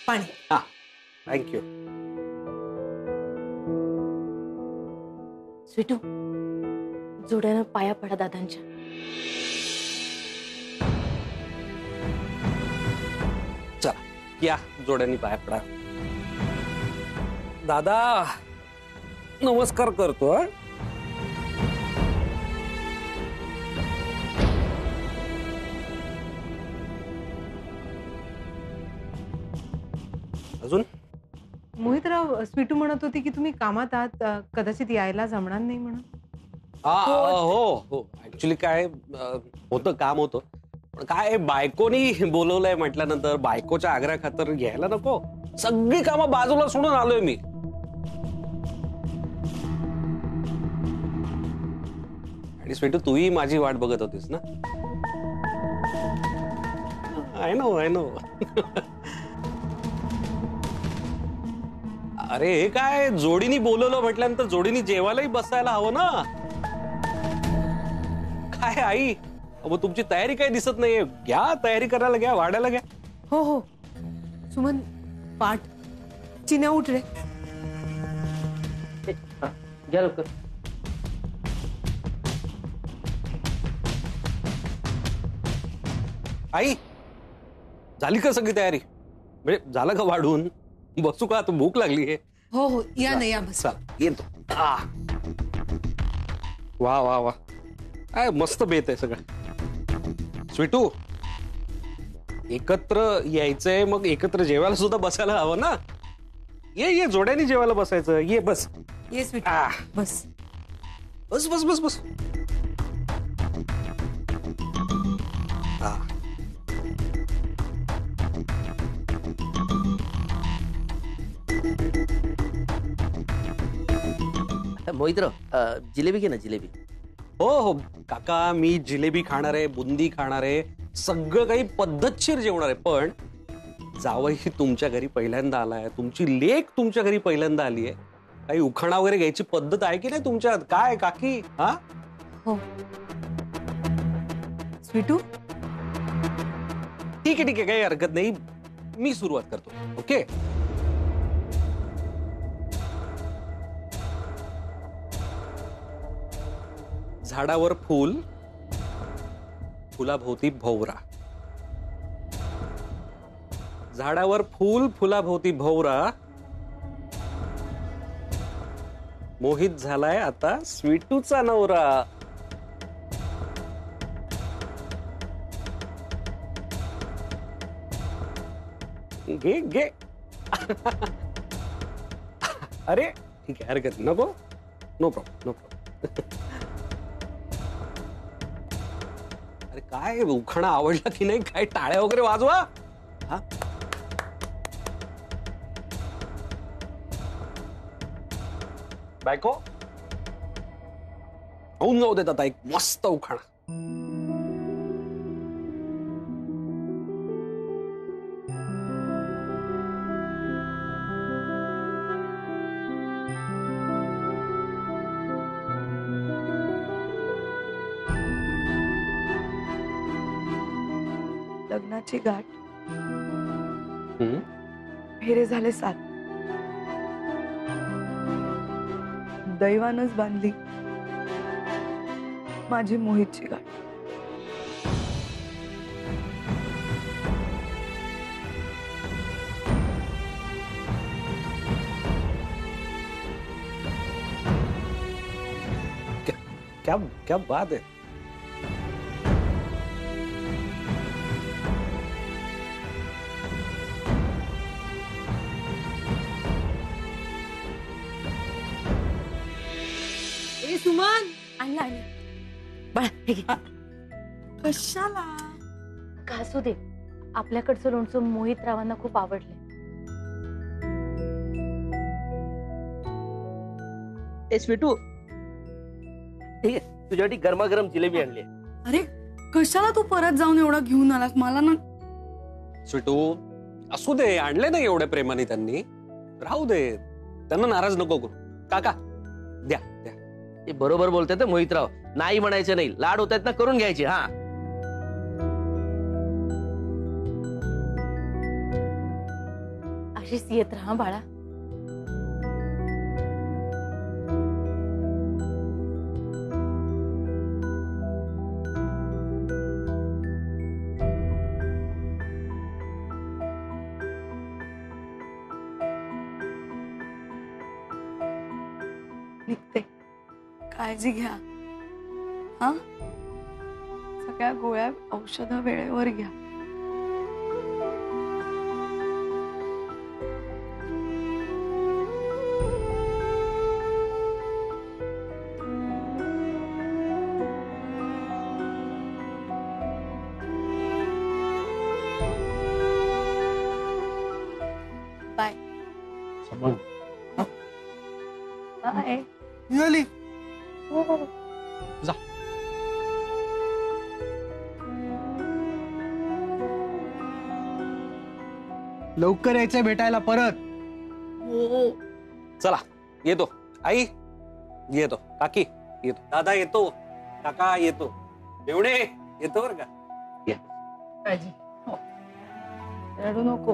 पाणी. हा, थँक्यू. स्वीटू, जोड्यानं पाया पडा दादांच्या. चला या जोड्यांनी पाया पडा. दादा नमस्कार करतो. अजून मोहितराव, स्वीटू म्हणत होती की तुम्ही कामात आहात, कदाचित यायला जमणार नाही म्हणून. हो हो, ऍक्च्युली काय होतं, काम होतं. पण काय बायकोनी बोलवलंय म्हटल्यानंतर बायकोच्या आग्रहा खातर घ्यायला नको. सगळी कामं बाजूला सोडून आलोय मी. आणि स्वीटू, तूही माझी वाट बघत होतीस ना? I know. अरे हे काय, जोडीनी बोलवलं म्हटल्यानंतर जोडीनी जेवायलाही बसायला हवं ना. काय आई, मग तुमची तयारी काही दिसत नाहीये. घ्या, तयारी करायला घ्या, वाढायला घ्या. हो हो सुमन, पाठ. चिन्या उठ रे. घ्या लवकर. आई झाली का सगळी तयारी? म्हणजे झालं का वाढून? बसू का, आता भूक लागली आहे. हो हो, या नाही या बस. येतो. वा वा वा, काय मस्त बेत आहे सगळं. स्वीटू, एकत्र यायचंय, मग एकत्र जेवायला सुद्धा बसायला हवं ना. ये जोड्याने जेवायला बसायचं. ये बस. ये स्वीटू, बस बस बस बस बस. मोहितराव, जिलेबी घे ना, जिलेबी. हो हो काका, मी जिलेबी खाणार आहे, बुंदी खाणार आहे, सगळं काही पद्धतशीर जेवणार आहे. पण जावई तुमच्या घरी पहिल्यांदा आलाय, तुमची लेक तुमच्या घरी पहिल्यांदा आली आहे. काही उखाणा वगैरे घ्यायची पद्धत आहे की नाही तुमच्यात? काय काकी? हा हो स्वीटू, ठीक आहे, काही हरकत नाही. मी सुरुवात करतो. ओके. झाडावर फूल, फुलाभोवती भोवरा. झाडावर फूल, फुलाभोवती भोवरा. मोहित झालाय आता स्वीटूचा नवरा. घे घे. अरे ठीक आहे, हरकत नको. No problem. अरे काय उखाणा आवडला की नाही? काय टाळ्या वगैरे वाजवा. हा, बायको होऊन जाऊ देत आता एक मस्त उखाणा. लग्नाची गाठ, फेरे झाले 7. दैवानच बांधली माझी मोहितची गाठ. क्या क्या बात है. सुमन, आणला बाळा, हे घे. कशाला? का असू दे, आपल्याकडचं लोणचं मोहित रावांना खूप आवडलंय. ए स्वीटू, ठीक आहे, तुझ्यासाठी गरमागरम जिलेबी आणली. अरे कशाला तू परत जाऊन एवढा घेऊन आलास? मला ना. स्वीटू, असू दे, आणले ना एवढ्या प्रेमाने त्यांनी, राहू दे. त्यांना नाराज नको करू. काका द्या द्या. ते बरोबर बोलतात मोहितराव, नाही म्हणायचं नाही. लाड होत आहेत ना, करून घ्यायचे. हा, अशीच येत राहा बाळा. निघते. काळजी घ्या. हा, सगळ्या गोळ्या औषधं वेळेवर घ्या. Bye bye. निघाली. जा. लवकर यायचंय भेटायला परत. हो. चला येतो. आई येतो. काकी येतो. दादा येतो. काका येतो. एवढे येतो बरं का. काळजी. हो. रडू नको.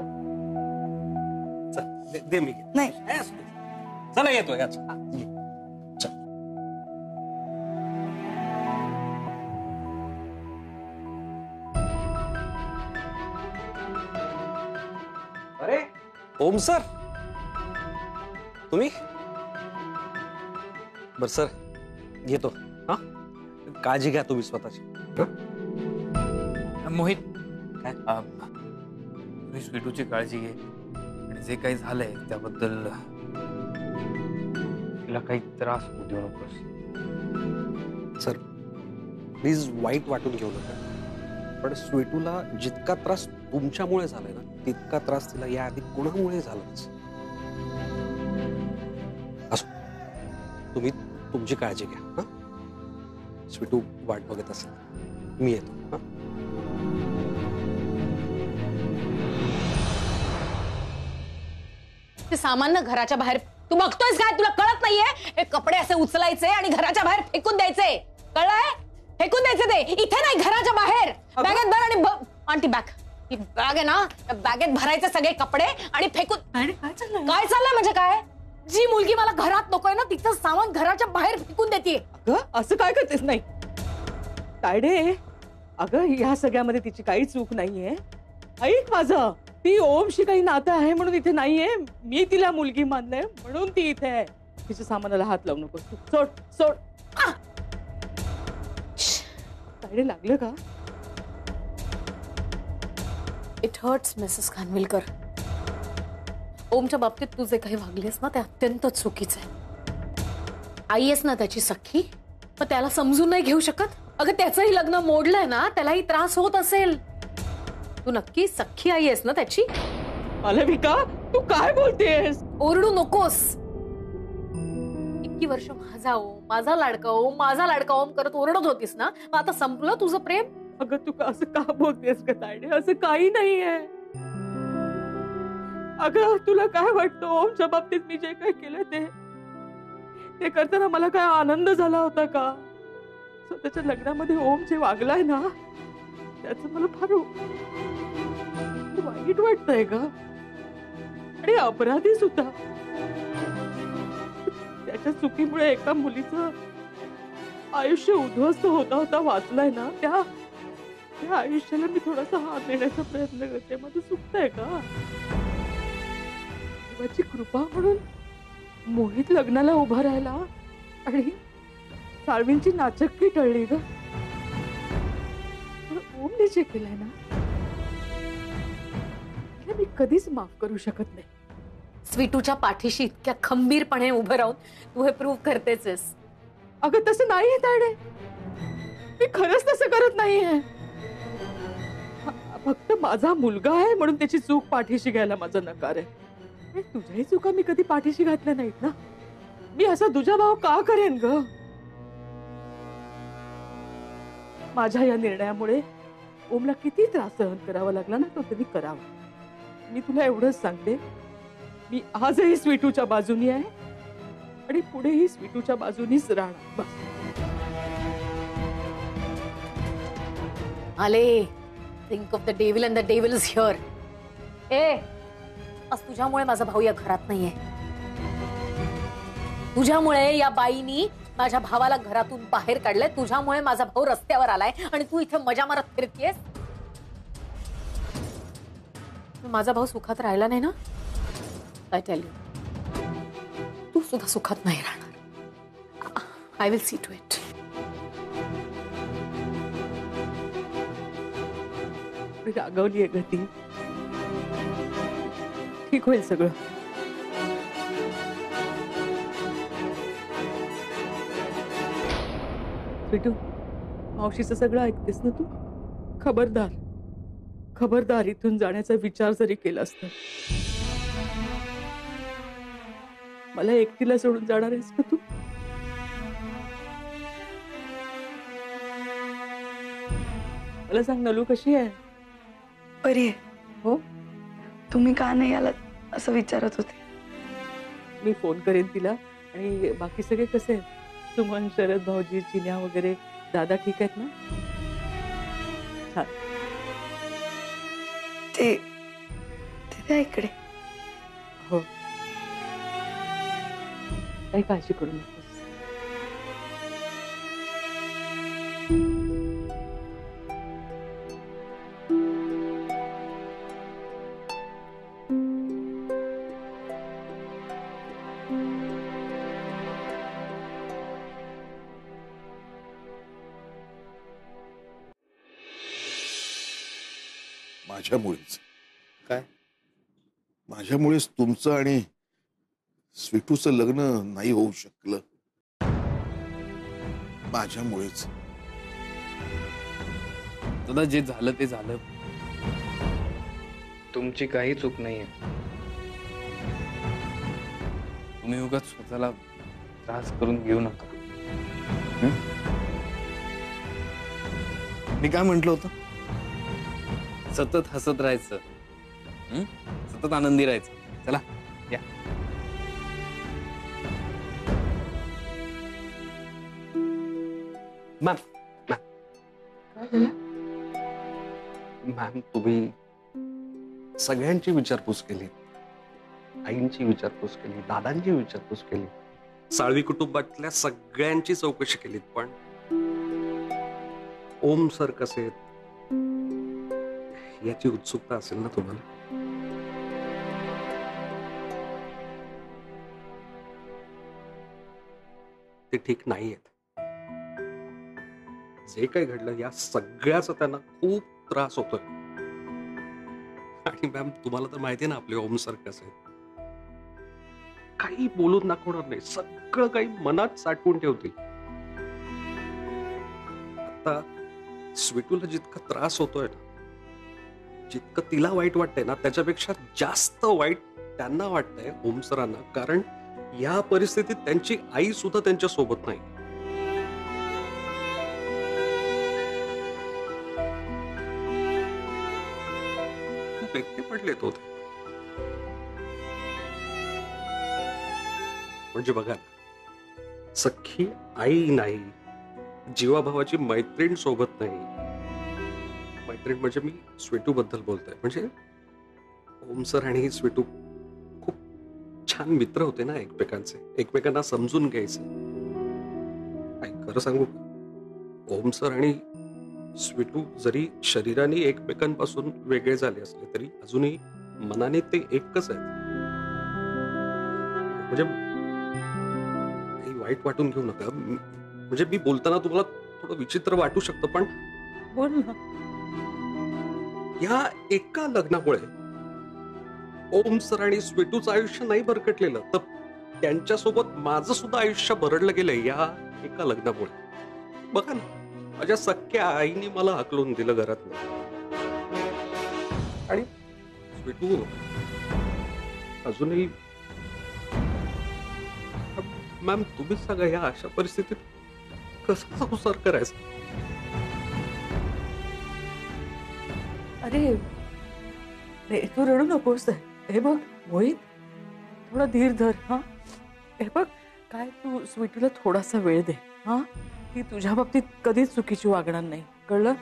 चल दे मी घेतो. नाही. चला येतो याच. अरे ओम सर, तुम्ही? बर सर येतो. हा, काळजी घ्या तुम्ही स्वतःची. मोहित, काय? तुम्ही स्वीटूची काळजी घे आणि जे काही झालंय त्याबद्दल तिला काही त्रास होऊ देऊ नकोस. सर प्लीज वाईट वाटून घेऊ नका, पण स्वीटूला जितका त्रास तुमच्यामुळे झालाय ना तितका त्रास तिला याआधी कोणामुळे झालाच. असो, तुम्ही तुमची काळजी घ्या. हा, स्वीटू वाट बघत असेल. मी येतो. हा, ते सामान घराच्या बाहेर तू बघतोयस काय? तुला कळत नाहीये? हे कपडे असे उचलायचे आणि घराच्या बाहेर फेकून द्यायचे. कळलंय? फेकून द्यायचे ते इथे नाही, घराच्या बाहेर. बॅगेत भर आणि आंटी बॅग, ही बॅग आहे ना, त्या बॅगेत भरायचे सगळे कपडे आणि फेकून. काय चाललंय? काय चाललंय म्हणजे काय? जी मुलगी मला घरात नकोय ना तिचं सामान घराच्या बाहेर फेकून देते. अगं असं काय करतेस? नाही तायडे, अगं ह्या सगळ्यामध्ये तिची काही चूक नाहीये. ऐक माझं, ती ओमशी काही नातं आहे म्हणून इथे नाहीये. मी तिला मुलगी मानलंय म्हणून ती इथे आहे. तिच्या सामानाला हात लावू नकोस. सोड सोड. तायडे लागलं का? It hurts Mrs Khanvilkar. ओमच्या बाबतीत तू जे काही वागलीस ना ते अत्यंत चुकीचं आहे. आई आहेस ना त्याची सख्खी, पण त्याला समजून नाही घेऊ शकत. अगं त्याचंही लग्न मोडलंय ना, त्यालाही त्रास होत असेल. तू नक्की सख्खी आई आहेस ना त्याची? मालविका, तू काय बोलतेस? ओरडू नकोस. इतकी वर्ष माझा ओम, माझा लाडका ओम, माझा लाडका ओम करत ओरडत होतीस ना, मग आता संपलं तुझं प्रेम? अगं तू असं का बोलतेस का तायडे? असं काही नाहीये. अगं तुला काय वाटतं ओमच्या बाबतीत मी जे काही केलं ते करताना मला काय आनंद झाला होता का? स्वतःच्या लग्नामध्ये ओम जे वागलाय ना त्याचं मला फार वाईट वाटतंय का? आणि अपराधी सुद्धा. त्याच्या चुकीमुळे एका मुलीचं आयुष्य उद्ध्वस्त होता होता वाचलाय ना, त्या आयुष्याला मी थोडासा हात देण्याचा प्रयत्न करते. माझं चुकतंय का? देवाची कृपा म्हणून मोहित लग्नाला उभा राहिला आणि साळवींची नाचक्की टळली ग. ओमने जे केलंय ना त्याला मी कधीच माफ करू शकत नाही. स्वीटूच्या पाठीशी इतक्या खंबीरपणे उभं राहून तू हे प्रूव्ह करतेच. अगं तसं नाहीये तायडे, मी खरंच तसं करत नाहीये. फक्त माझा मुलगा आहे म्हणून त्याची चूक पाठीशी घ्यायला माझा नकार आहे. तुझ्याही चुका मी कधी पाठीशी घातल्या नाहीत ना. मी असा दुजाभाव का करेन ग? माझ्या या निर्णयामुळे ओमला किती त्रास सहन करावा लागला ना तो त्यांनी करावा. मी तुला एवढंच सांगते, मी आजही स्वीटूच्या बाजूनी आहे आणि पुढेही स्वीटूच्या बाजूनीच राहणार. बस. आले, think of the devil and the devil is here. ए आज तुझ्यामुळे माझा भाऊ या घरात नाहीये. तुझ्यामुळे या बाईनी माझ्या भावाला घरातून बाहेर काढलंय. तुझ्यामुळे माझा भाऊ रस्त्यावर आलाय आणि तू इथे मजा मारत फिरतेस. माझा भाऊ सुखात राहिला नाही ना. आय टेल यू, तू सुद्धा सुखात नाही राहणार. I will see to it. रागवली आहे ग ती. ठीक होईल सगळं. स्वीटू, मावशीचं सगळं ऐकतेस ना तू. खबरदार, खबरदार, इथून जाण्याचा विचार जरी केलास तर. मला एकटीला सोडून जाणार आहेस का तू? मला सांग, नलू कशी आहे? बरी आहे. हो, तुम्ही का नाही आलात असं विचारत होते. मी फोन करेन तिला. आणि बाकी सगळे कसे आहेत? सुमन, शरद भाऊजी, चिन्या वगैरे, दादा ठीक आहेत ना? छान. ते त्या इकडे. हो, काही काळजी करू नकोस. माझ्यामुळेच. काय? माझ्यामुळेच तुमचं आणि स्वीटूचं लग्न नाही होऊ शकलं. माझ्यामुळेच. दादा, जे झालं ते झालं. तुमची काही चूक नाहीये. तुम्ही उगाच स्वतःला त्रास करून घेऊ नका. मी काय म्हंटल होतं? सतत हसत राहायचं, सतत आनंदी राहायचं. चला या. मॅम, मॅम, तुम्ही सगळ्यांची विचारपूस केली. आईंची विचारपूस केली, दादांची विचारपूस केली, साळवी कुटुंबातल्या सगळ्यांची चौकशी केली. पण ओम सर कसे आहेत याची उत्सुकता असेल ना तुम्हाला. ते ठीक नाही आहेत. जे काही घडलं या सगळ्याचा त्यांना खूप त्रास होतोय. आणि मॅम, तुम्हाला तर माहिती आहे ना आपले ओम सर कसे आहेत. काही बोलून दाखवणार नाही, सगळं काही मनात साठवून ठेवतील. आता स्वीटूला जितका त्रास होतोय ना, जितकं तिला वाईट वाटतंय ना, त्याच्यापेक्षा जास्त वाईट त्यांना वाटतंय ओम सरांना. कारण या परिस्थितीत त्यांची आई सुद्धा त्यांच्या सोबत नाही. खूप एकटे पडलेत होते. म्हणजे बघा, सख्खी आई नाही, जीवाभावाची मैत्रीण सोबत नाही. मैत्रीण म्हणजे मी स्वीटू बद्दल बोलतोय. म्हणजे ओम सर आणि स्वीटू खूप छान मित्र होते ना एकमेकांचे. एकमेकांना समजून घ्यायचे. खरं सांगू का, ओम सर आणि स्वीटू जरी शरीराने एकमेकांपासून वेगळे झाले असले तरी अजूनही मनाने ते एकच आहेत. म्हणजे काही वाईट वाटून घेऊ नका. म्हणजे मी बोलताना तुम्हाला थोडं विचित्र वाटू शकतं, पण बोल ना. या एका लग्नामुळे ओम सर आणि स्वीटूचं आयुष्य नाही भरकटलेलं, तर त्यांच्यासोबत माझं सुद्धा आयुष्य भरडलं गेलंय या एका लग्नामुळे. बघा ना, माझ्या सख्ख्या आईने मला हाकलून दिलं घरात. आणि स्वीटू अजूनही. मॅम, तुम्हीच सांगा, या अशा परिस्थितीत कसा संसार करायचा? अरे, तू रडू नकोस. हे बघ मोहित, थोडा धीर धर. हा, हे बघ, काय तू स्वीटूला थोडासा वेळ दे. हा, ती तुझ्या बाबतीत कधीच चुकीची वागणार नाही, कळलं?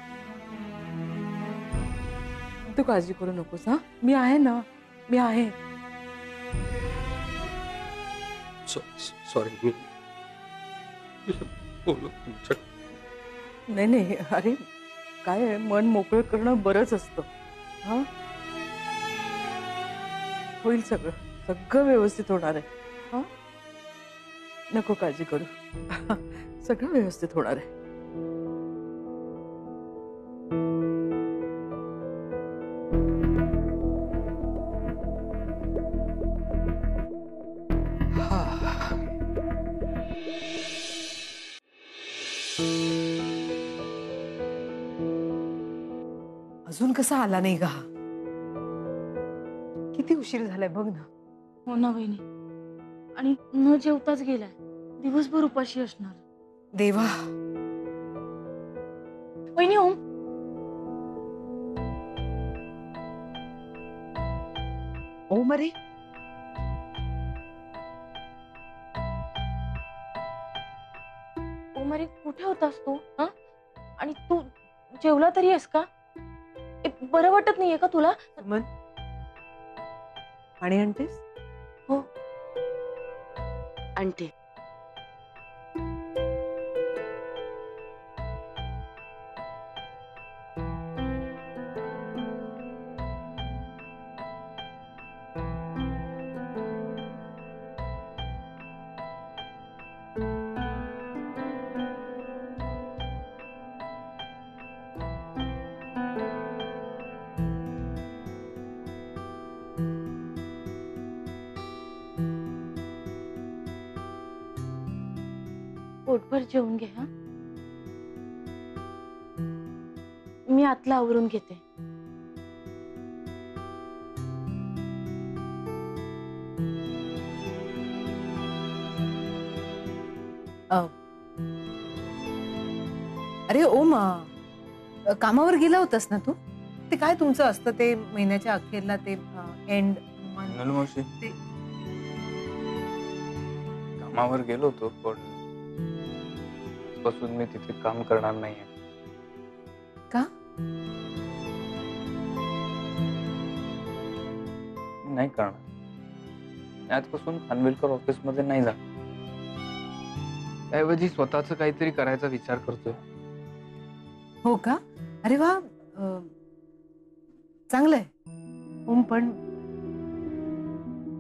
तू काळजी करू नकोस. हा, मी आहे ना, मी आहे. सॉरी मी बोललो तुमच्या. नाही नाही, अरे काय आहे, मन मोकळं करणं बरंच असतं. हा, होईल सगळं, सगळं व्यवस्थित होणार आहे. हा, नको काळजी करू. सगळं व्यवस्थित होणार आहे. अजून कसा आला नाही का? किती उशीर झालाय बघ ना. हो ना वहिनी, आणि न जेवताच गेलाय. दिवसभर उपाशी असणार. देवा, वहिनी ओम, ओम अरे ओम अरे कुठे होतास तू? हा, आणि तू जेवला तरी आहेस का? बरं वाटत नाहीये का तुला? सुमन, पाणी आणतेस? हो. आणते. पोटभर जेवून घे. हा, मी आतला आवरून घेते. अरे ओम, कामावर गेला होतास ना तू? ते काय तुमचं असतं ते महिन्याच्या अखेरला ते एंड मावशी, कामावर गेलो होतो, पण आजपासून मी तिथे काम करणार नाहीये. का? नाही करणार. आजपासून खानविलकर ऑफिस मध्ये नाही जाणार. त्याऐवजी स्वतःच काहीतरी करायचा विचार करतोय. हो का? अरे वा, चांगलंय. ओम, पण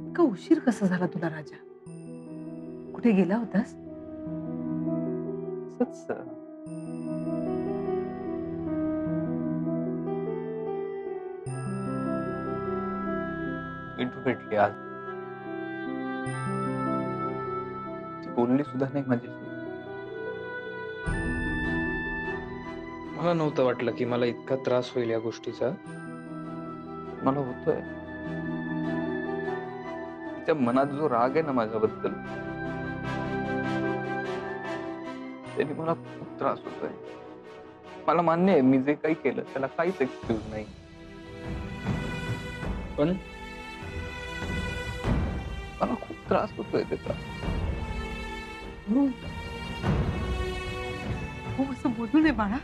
इतका उशीर कसा झाला तुला राजा? कुठे गेला होतास? मिठू भेटली आज. ती बोलली सुद्धा नाही माझ्याशी. मला नव्हतं वाटलं की मला इतका त्रास होईल या गोष्टीचा. मला होतोय. तिच्या मनात जो राग आहे ना माझ्याबद्दल, त्याने मला खूप त्रास होतोय. मला मान्य आहे मी जे काही केलं त्याला काहीच एक्सक्यूज नाही, पण मला खूप त्रास होतोय त्याचा. हो, असं बोलू नये बाळा.